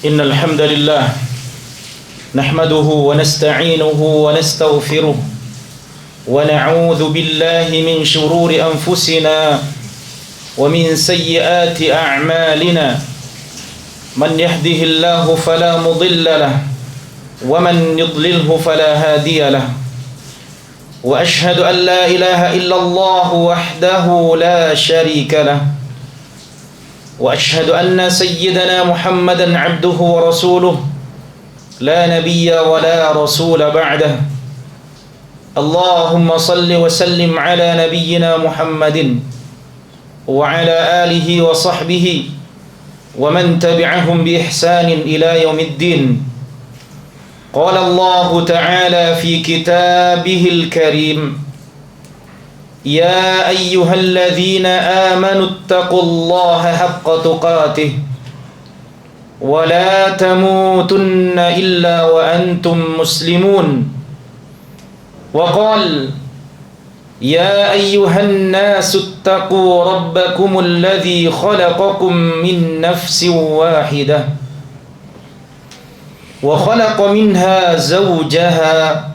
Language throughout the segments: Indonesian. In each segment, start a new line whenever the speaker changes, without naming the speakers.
إن الحمد لله نحمده ونستعينه ونستغفره ونعوذ بالله من شرور أنفسنا ومن سيئات أعمالنا من يهده الله فلا مضل له ومن يضلله فلا هادي له وأشهد أن لا إله إلا الله وحده لا شريك له وأشهد أن سيدنا محمدا عبده ورسوله لا نبي ولا رسول بعده اللهم صل وسلم على نبينا محمد وعلى آله وصحبه ومن تبعهم بإحسان إلى يوم الدين قال الله تعالى في كتابه الكريم يا أيها الذين آمنوا اتقوا الله حق تقاته ولا تموتن إلا وأنتم مسلمون وقال يا أيها الناس اتقوا ربكم الذي خلقكم من نفس واحدة وخلق منها زوجها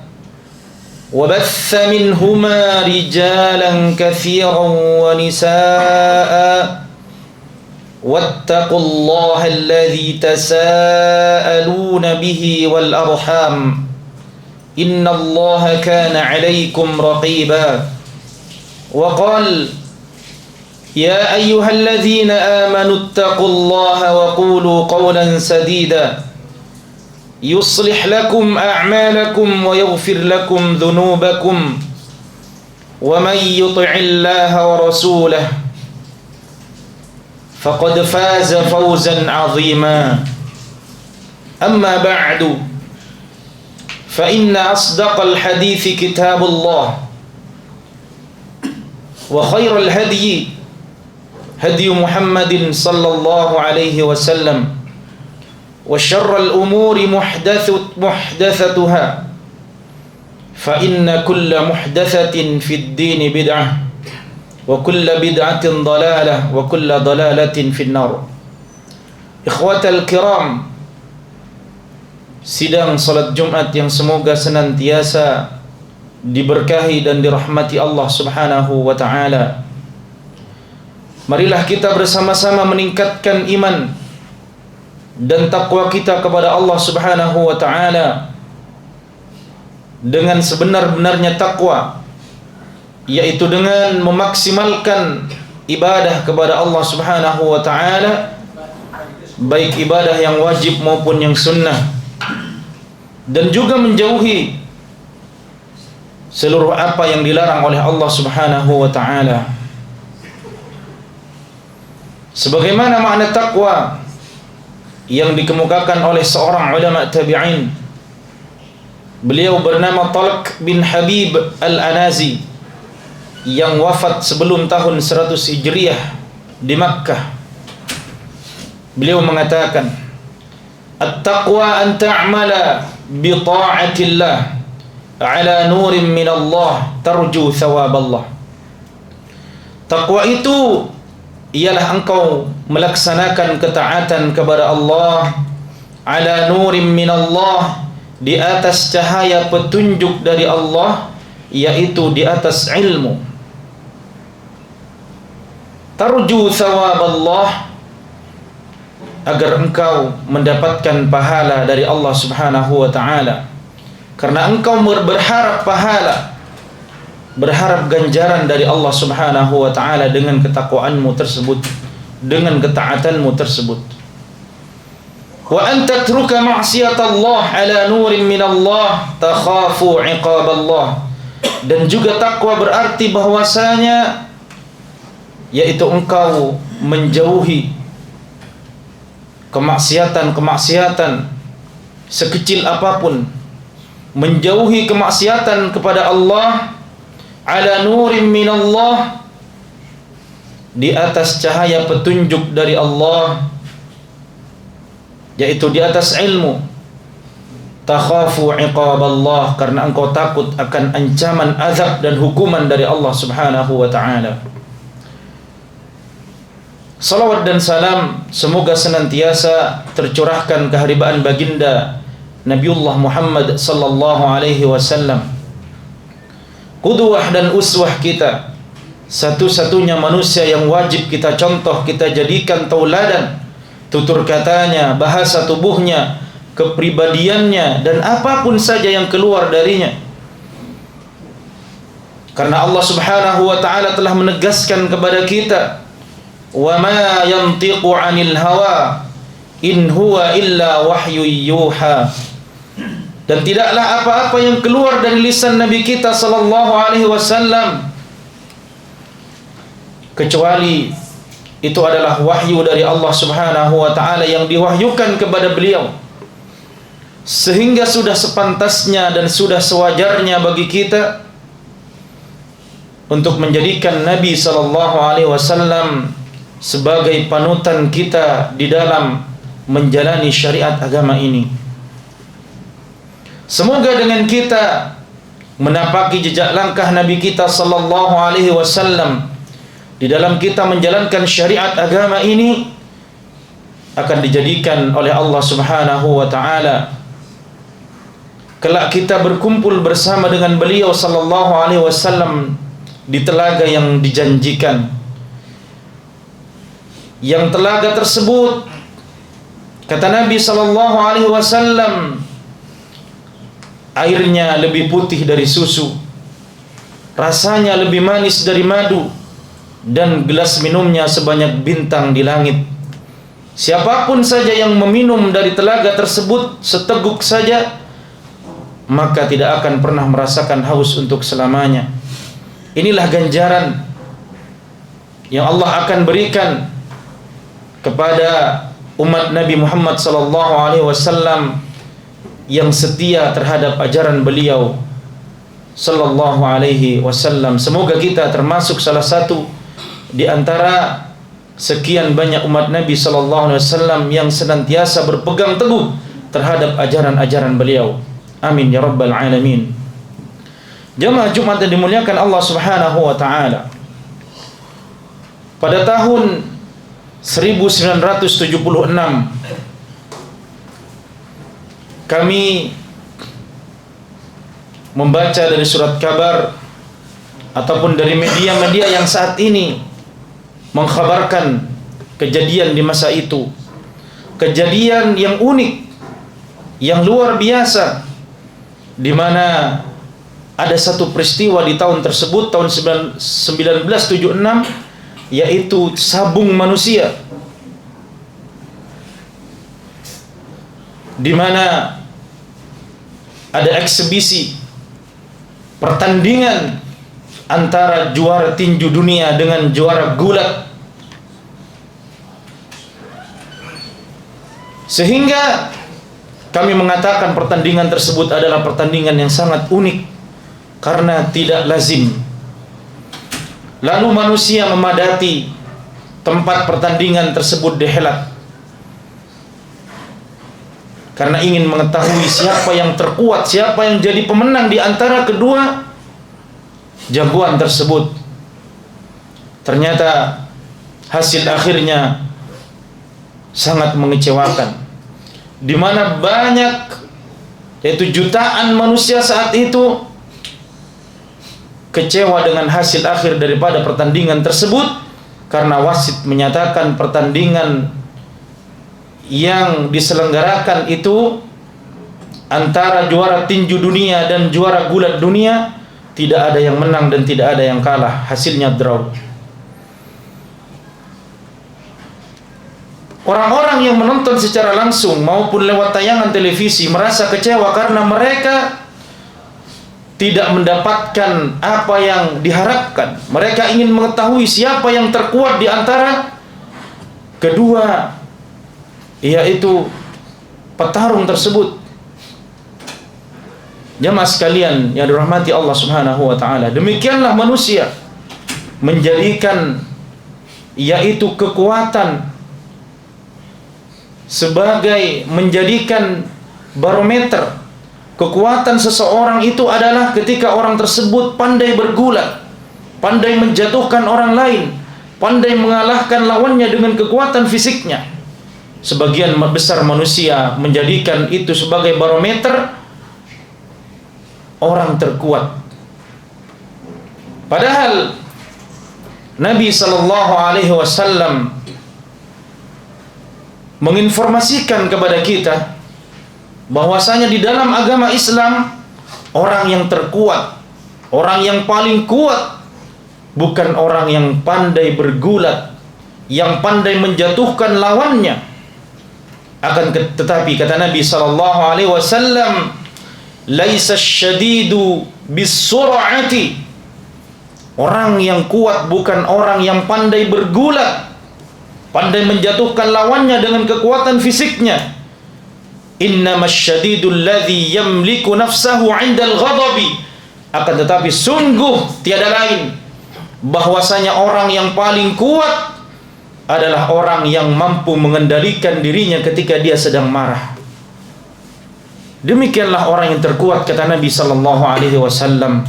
وبث منهما رجالا كثيرا ونساء واتقوا الله الذي تساءلون به والأرحام إن الله كان عليكم رقيبا وقال يا أيها الذين آمنوا اتقوا الله وقولوا قولا سديدا يصلح لكم أعمالكم ويغفر لكم ذنوبكم ومن يطع الله ورسوله فقد فاز فوزا عظيما أما بعد فإن أصدق الحديث كتاب الله وخير الهدي هدي محمد صلى الله عليه وسلم وشر الأمور محدثتها فإن كل محدثة في الدين بدعة وكل بدعة ضلالة وكل ضلالة في النار إخوة الكرام sidang salat Jumat yang semoga senantiasa diberkahi dan dirahmati Allah Subhanahu wa taala. Marilah kita bersama-sama meningkatkan iman dan takwa kita kepada Allah Subhanahu wa taala dengan sebenar-benarnya takwa, yaitu dengan memaksimalkan ibadah kepada Allah Subhanahu wa taala, baik ibadah yang wajib maupun yang sunnah, dan juga menjauhi seluruh apa yang dilarang oleh Allah Subhanahu wa taala. Sebagaimana makna takwa yang dikemukakan oleh seorang ulama tabi'in, beliau bernama Talq bin Habib Al-Anazi yang wafat sebelum tahun 100 Hijriah di Makkah. Beliau mengatakan, "At-taqwa an ta'mala bi ta'atillah ala nurin min Allah tarju thawab Allah." Takwa itu ialah engkau melaksanakan ketaatan kepada Allah ala nurin min Allah, di atas cahaya petunjuk dari Allah, yaitu di atas ilmu. Tarju thawab Allah, agar engkau mendapatkan pahala dari Allah Subhanahu wa taala, karena engkau berharap pahala, berharap ganjaran dari Allah Subhanahu wa taala dengan ketakwaanmu tersebut, dengan ketaatanmu tersebut. Wa an tatruka ma'siyatallah ala nurin min Allah takhafu 'iqaballah. Dan juga takwa berarti bahwasanya yaitu engkau menjauhi kemaksiatan-kemaksiatan sekecil apapun, menjauhi kemaksiatan kepada Allah ala nurin min Allah, di atas cahaya petunjuk dari Allah, yaitu di atas ilmu. Takhafu iqaballah, karena engkau takut akan ancaman azab dan hukuman dari Allah Subhanahu wa taala. Salawat dan salam semoga senantiasa tercurahkan keharibaan baginda Nabiullah Muhammad sallallahu alaihi wasallam, qudwah dan uswah kita, satu-satunya manusia yang wajib kita contoh, kita jadikan tauladan, tutur katanya, bahasa tubuhnya, kepribadiannya, dan apapun saja yang keluar darinya. Karena Allah Subhanahu wa taala telah menegaskan kepada kita, wa ma yantiqu 'anil hawa in huwa illa wahyu yuha. Dan tidaklah apa-apa yang keluar dari lisan Nabi kita sallallahu alaihi wasallam kecuali itu adalah wahyu dari Allah Subhanahu wa taala yang diwahyukan kepada beliau. Sehingga sudah sepantasnya dan sudah sewajarnya bagi kita untuk menjadikan Nabi sallallahu alaihi wasallam sebagai panutan kita di dalam menjalani syariat agama ini. Semoga dengan kita menapaki jejak langkah Nabi kita sallallahu alaihi wasallam di dalam kita menjalankan syariat agama ini akan dijadikan oleh Allah Subhanahu wa taala kelak kita berkumpul bersama dengan beliau sallallahu alaihi wasallam di telaga yang dijanjikan. Yang telaga tersebut, kata Nabi sallallahu alaihi wasallam, airnya lebih putih dari susu, rasanya lebih manis dari madu, dan gelas minumnya sebanyak bintang di langit. Siapapun saja yang meminum dari telaga tersebut seteguk saja, maka tidak akan pernah merasakan haus untuk selamanya. Inilah ganjaran yang Allah akan berikan kepada umat Nabi Muhammad sallallahu alaihi wasallam yang setia terhadap ajaran beliau sallallahu alaihi wasallam. Semoga kita termasuk salah satu di antara sekian banyak umat Nabi sallallahu alaihi wasallam yang senantiasa berpegang teguh terhadap ajaran-ajaran beliau. Amin ya rabbal alamin. Jamaah Jumat yang dimuliakan Allah Subhanahu wa taala. Pada tahun 1976 kami membaca dari surat kabar ataupun dari media-media yang saat ini mengkhabarkan kejadian di masa itu, kejadian yang unik, yang luar biasa, di mana ada satu peristiwa di tahun tersebut, tahun 1976, yaitu sabung manusia, di mana ada eksibisi pertandingan antara juara tinju dunia dengan juara gulat, sehingga kami mengatakan pertandingan tersebut adalah pertandingan yang sangat unik karena tidak lazim. Lalu manusia memadati tempat pertandingan tersebut dihelat karena ingin mengetahui siapa yang terkuat, siapa yang jadi pemenang di antara kedua jagoan tersebut. Ternyata hasil akhirnya sangat mengecewakan, di mana banyak, yaitu jutaan manusia saat itu kecewa dengan hasil akhir daripada pertandingan tersebut karena wasit menyatakan pertandingan yang diselenggarakan itu antara juara tinju dunia dan juara gulat dunia tidak ada yang menang dan tidak ada yang kalah, hasilnya draw. Orang-orang yang menonton secara langsung maupun lewat tayangan televisi merasa kecewa karena mereka tidak mendapatkan apa yang diharapkan. Mereka ingin mengetahui siapa yang terkuat di antara kedua, yaitu petarung tersebut. Jamaah sekalian yang dirahmati Allah Subhanahu wa taala, demikianlah manusia menjadikan yaitu kekuatan sebagai menjadikan barometer. Kekuatan seseorang itu adalah ketika orang tersebut pandai bergulat, pandai menjatuhkan orang lain, pandai mengalahkan lawannya dengan kekuatan fisiknya. Sebagian besar manusia menjadikan itu sebagai barometer orang terkuat. Padahal Nabi sallallahu alaihi wasallam menginformasikan kepada kita bahwasanya di dalam agama Islam orang yang terkuat, orang yang paling kuat bukan orang yang pandai bergulat, yang pandai menjatuhkan lawannya. Akan tetapi kata Nabi sallallahu alaihi wasallam, laisa syadidu bisur'ati. Orang yang kuat bukan orang yang pandai bergulat, pandai menjatuhkan lawannya dengan kekuatan fisiknya. Innamas syadidul ladzi yamliku nafsahu 'indal ghadabi. Akan tetapi sungguh tiada lain bahwasanya orang yang paling kuat adalah orang yang mampu mengendalikan dirinya ketika dia sedang marah. Demikianlah orang yang terkuat kata Nabi sallallahu alaihi wasallam.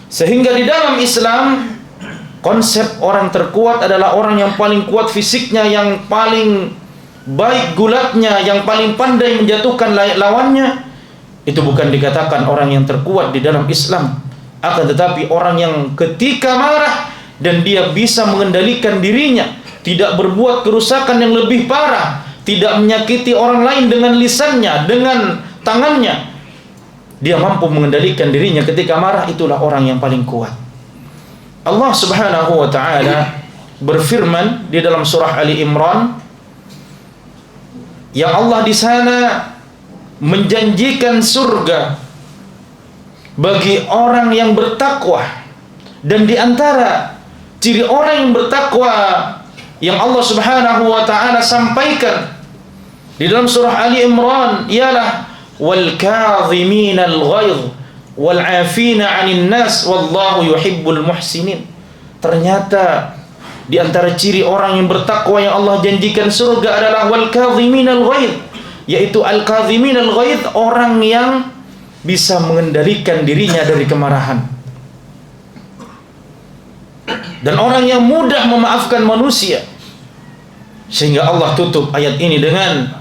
Sehingga di dalam Islam konsep orang terkuat adalah orang yang paling kuat fisiknya, yang paling baik gulatnya, yang paling pandai menjatuhkan lawannya. Itu bukan dikatakan orang yang terkuat di dalam Islam, akan tetapi orang yang ketika marah dan dia bisa mengendalikan dirinya, tidak berbuat kerusakan yang lebih parah, tidak menyakiti orang lain dengan lisannya, dengan tangannya. Dia mampu mengendalikan dirinya ketika marah, itulah orang yang paling kuat. Allah Subhanahu wa taala berfirman di dalam surah Ali Imran, yang Allah di sana menjanjikan surga bagi orang yang bertakwa. Dan di antara ciri orang yang bertakwa yang Allah Subhanahu wa taala sampaikan di dalam surah Ali Imran ialah wal kadhiminal ghaidh wal 'afina 'anil nas wallahu yuhibbul muhsinin. Ternyata di antara ciri orang yang bertakwa yang Allah janjikan surga adalah wal kadhiminal ghaidh, yaitu al kadhiminal ghaidh, orang yang bisa mengendalikan dirinya dari kemarahan, dan orang yang mudah memaafkan manusia. Sehingga Allah tutup ayat ini dengan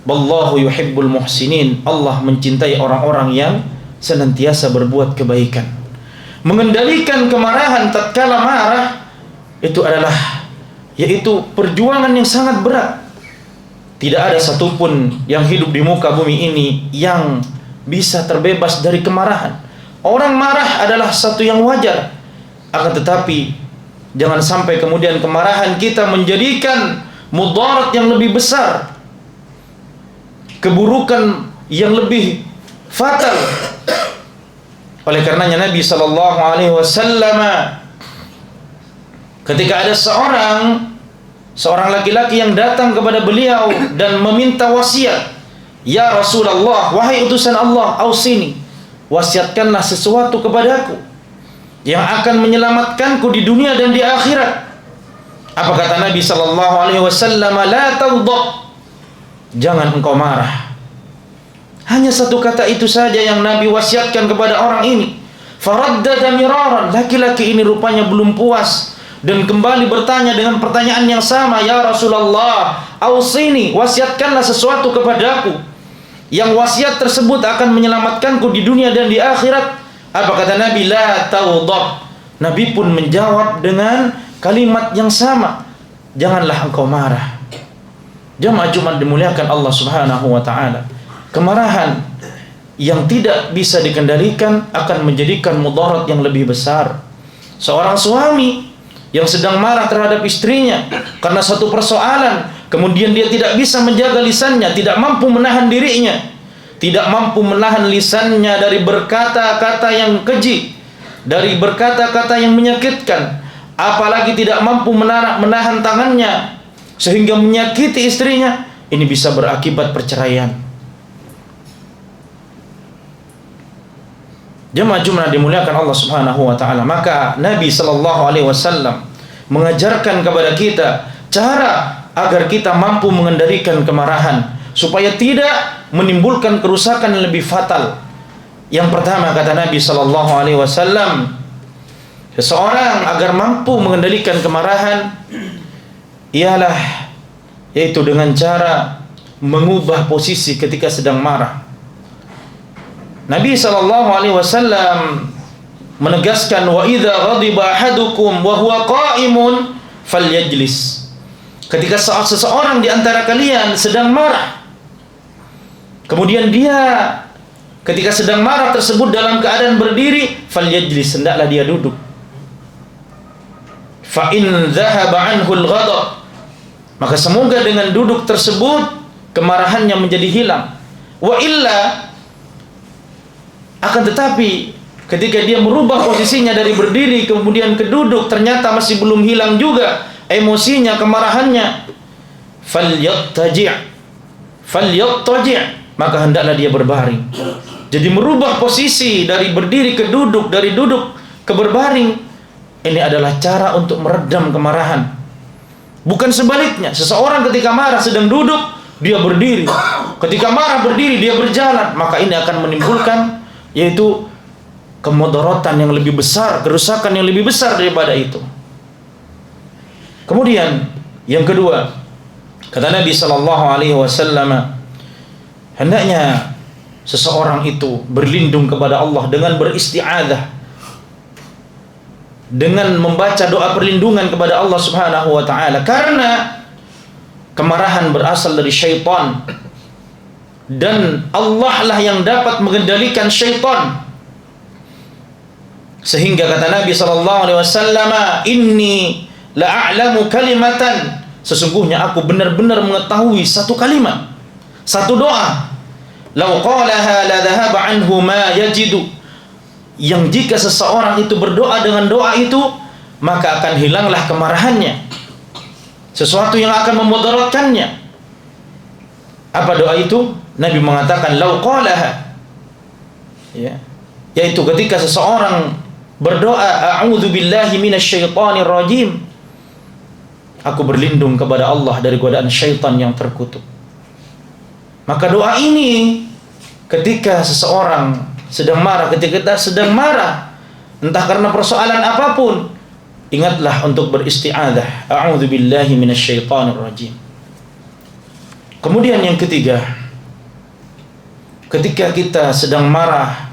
wallahu yuhibbul muhsinin. Allah mencintai orang-orang yang senantiasa berbuat kebaikan. Mengendalikan kemarahan tatkala marah itu adalah yaitu perjuangan yang sangat berat. Tidak ada satupun yang hidup di muka bumi ini yang bisa terbebas dari kemarahan. Orang marah adalah satu yang wajar, akan tetapi jangan sampai kemudian kemarahan kita menjadikan mudarat yang lebih besar, keburukan yang lebih fatal. Oleh karenanya Nabi sallallahu alaihi wasallam ketika ada seorang laki-laki yang datang kepada beliau dan meminta wasiat, ya Rasulullah, wahai utusan Allah, ausini, wasiatkanlah sesuatu kepadaku yang akan menyelamatkanku di dunia dan di akhirat. Apa kata Nabi sallallahu alaihi wasallam? La taghdab, jangan engkau marah. Hanya satu kata itu saja yang Nabi wasiatkan kepada orang ini. Faraddada miraran, laki-laki ini rupanya belum puas dan kembali bertanya dengan pertanyaan yang sama, ya Rasulullah, ausini, wasiatkanlah sesuatu kepadaku yang wasiat tersebut akan menyelamatkanku di dunia dan di akhirat. Apa kata Nabi? La taghdab. Nabi pun menjawab dengan kalimat yang sama, janganlah engkau marah. Jamaah Jumat dimuliakan Allah Subhanahu wa taala. Kemarahan yang tidak bisa dikendalikan akan menjadikan mudarat yang lebih besar. Seorang suami yang sedang marah terhadap istrinya karena satu persoalan, kemudian dia tidak bisa menjaga lisannya, tidak mampu menahan dirinya, tidak mampu menahan lisannya dari berkata-kata yang keji, dari berkata-kata yang menyakitkan, apalagi tidak mampu menahan tangannya sehingga menyakiti istrinya, ini bisa berakibat perceraian. Jemaah Jumat dimuliakan Allah Subhanahu wa taala. Maka Nabi sallallahu alaihi wasallam mengajarkan kepada kita cara agar kita mampu mengendalikan kemarahan supaya tidak menimbulkan kerusakan yang lebih fatal. Yang pertama kata Nabi sallallahu alaihi wasallam, Seseorang agar mampu mengendalikan kemarahan ialah yaitu dengan cara mengubah posisi ketika sedang marah. Nabi SAW menegaskan, wa idza ghadiba ahadukum wa huwa qa'imun falyajlis. Ketika saat seseorang di antara kalian sedang marah, kemudian dia ketika sedang marah tersebut dalam keadaan berdiri, falyajlis, hendaklah dia duduk. Fa in dhahaba anhu al-ghadab, maka semoga dengan duduk tersebut kemarahannya menjadi hilang. Wa illa, akan tetapi ketika dia merubah posisinya dari berdiri kemudian ke duduk, ternyata masih belum hilang juga emosinya, kemarahannya, falyattaji', maka hendaklah dia berbaring. Jadi merubah posisi dari berdiri ke duduk, dari duduk ke berbaring, ini adalah cara untuk meredam kemarahan. Bukan sebaliknya, seseorang ketika marah sedang duduk, dia berdiri. Ketika marah berdiri, dia berjalan. Maka ini akan menimbulkan yaitu kemudaratan yang lebih besar, kerusakan yang lebih besar daripada itu. Kemudian yang kedua, kata Nabi SAW, hendaknya seseorang itu berlindung kepada Allah dengan beristi'adzah, dengan membaca doa perlindungan kepada Allah Subhanahu wa taala, karena kemarahan berasal dari syaitan dan Allah lah yang dapat mengendalikan syaitan. Sehingga kata Nabi SAW, inni la'a'lamu kalimatan, sesungguhnya aku benar-benar mengetahui satu kalimat, satu doa, lau qalaha la dhahaba anhu ma yajidu, yang jika seseorang itu berdoa dengan doa itu, maka akan hilanglah kemarahannya, sesuatu yang akan memudaratkannya. Apa doa itu? Nabi mengatakan lau qalaha, ya, yaitu ketika seseorang berdoa, a'udzu billahi minasyaitonir rajim, aku berlindung kepada Allah dari godaan syaitan yang terkutuk. Maka doa ini ketika seseorang sedang marah, ketika kita sedang marah, entah karena persoalan apapun, ingatlah untuk beristi'adzah, a'udzu billahi minasyaitonir rajim. Kemudian yang ketiga, ketika kita sedang marah,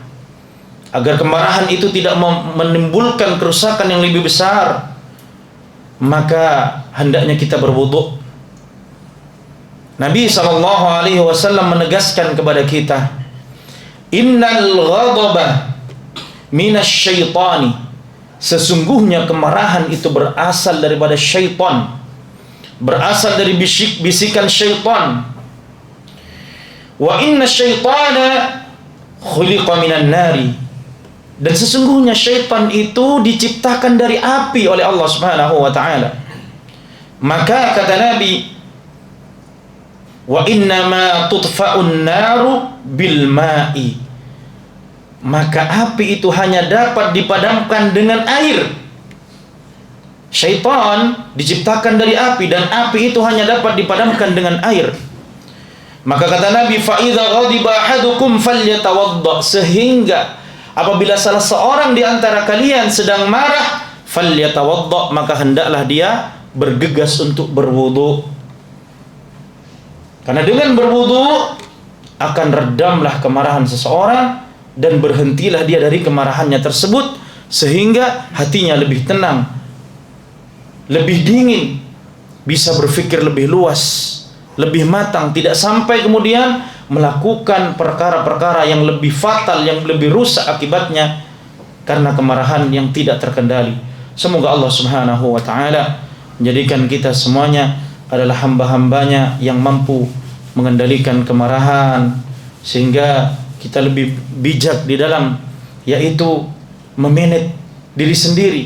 agar kemarahan itu tidak menimbulkan kerusakan yang lebih besar, maka hendaknya kita berwudu. Nabi SAW menegaskan kepada kita, innal ghadaba minasyaitani, sesungguhnya kemarahan itu berasal daripada syaitan, berasal dari bisikan syaitan. Wa inna syaitana khuliqa minan nari, dan sesungguhnya syaitan itu diciptakan dari api oleh Allah Subhanahu wa taala. Maka kata Nabi, wa innama tudfa'un naru bil ma'i, maka api itu hanya dapat dipadamkan dengan air. Syaitan diciptakan dari api dan api itu hanya dapat dipadamkan dengan air. Maka kata Nabi, fa idza ghadiba ahadukum falyatawadda, sehingga apabila salah seorang di antara kalian sedang marah, falyatawadda, maka hendaklah dia bergegas untuk berwudu. Karena dengan berwudu akan redamlah kemarahan seseorang dan berhentilah dia dari kemarahannya tersebut, sehingga hatinya lebih tenang, lebih dingin, bisa berpikir lebih luas, lebih matang, tidak sampai kemudian melakukan perkara-perkara yang lebih fatal, yang lebih rusak akibatnya karena kemarahan yang tidak terkendali. Semoga Allah Subhanahu wa taala menjadikan kita semuanya adalah hamba-hambanya yang mampu mengendalikan kemarahan, sehingga kita lebih bijak di dalam yaitu memanage diri sendiri.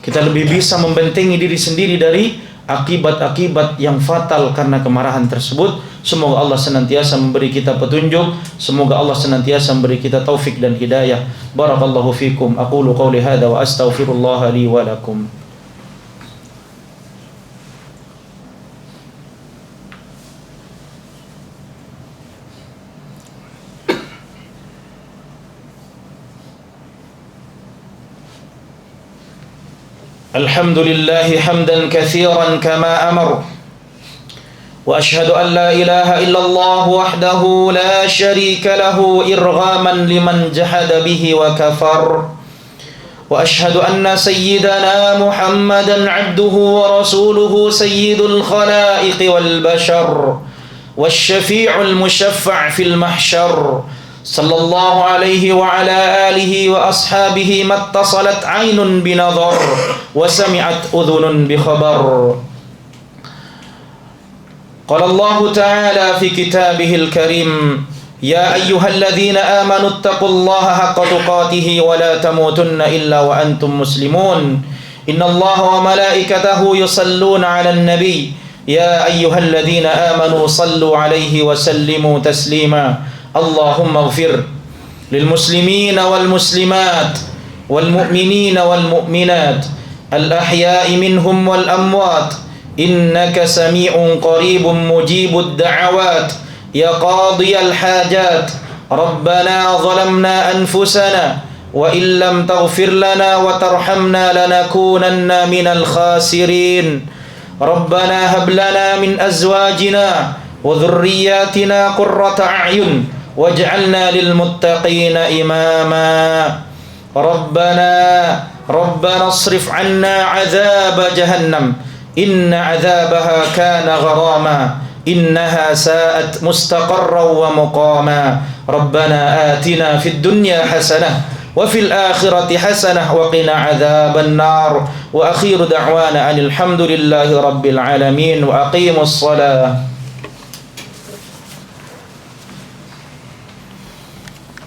Kita lebih bisa membentengi diri sendiri dari akibat-akibat yang fatal karena kemarahan tersebut. Semoga Allah senantiasa memberi kita petunjuk, semoga Allah senantiasa memberi kita taufik dan hidayah. Barakallahu fikum. Aqulu qawli hadza wa astaghfirullah li wa lakum. الحمد لله حمدا كثيرا كما أمر، وأشهد أن لا إله إلا الله وحده لا شريك له إرغاما لمن جحد به وكفر، وأشهد أن سيدنا محمدا عبده ورسوله سيد الخلائق والبشر والشفيع المشفع في المحشر، صلى الله عليه وعلى آله وأصحابه ما اتصلت عين بنظر وسمعت أذن بخبر. قال الله تعالى في كتابه الكريم: يا أيها الذين آمنوا اتقوا الله حق تقاته ولا تموتن إلا وأنتم مسلمون، إن الله وملائكته يصلون على النبي يا أيها الذين آمنوا صلوا عليه وسلموا تسليما. اللهم اغفر للمسلمين والمسلمات والمؤمنين والمؤمنات الأحياء منهم والأموات، إنك سميع قريب مجيب الدعوات يا قاضي الحاجات. ربنا ظلمنا أنفسنا وإن لم تغفر لنا وترحمنا لنكونن من الخاسرين. ربنا هب لنا من أزواجنا وذرياتنا قرة أعين واجعلنا للمتقين إماما. ربنا اصرف عنا عذاب جهنم إن عذابها كان غراما إنها ساءت مستقرا ومقاما. ربنا آتنا في الدنيا حسنة وفي الآخرة حسنة وقنا عذاب النار. وأخير دعوانا أن الحمد لله رب العالمين وأقيموا الصلاة.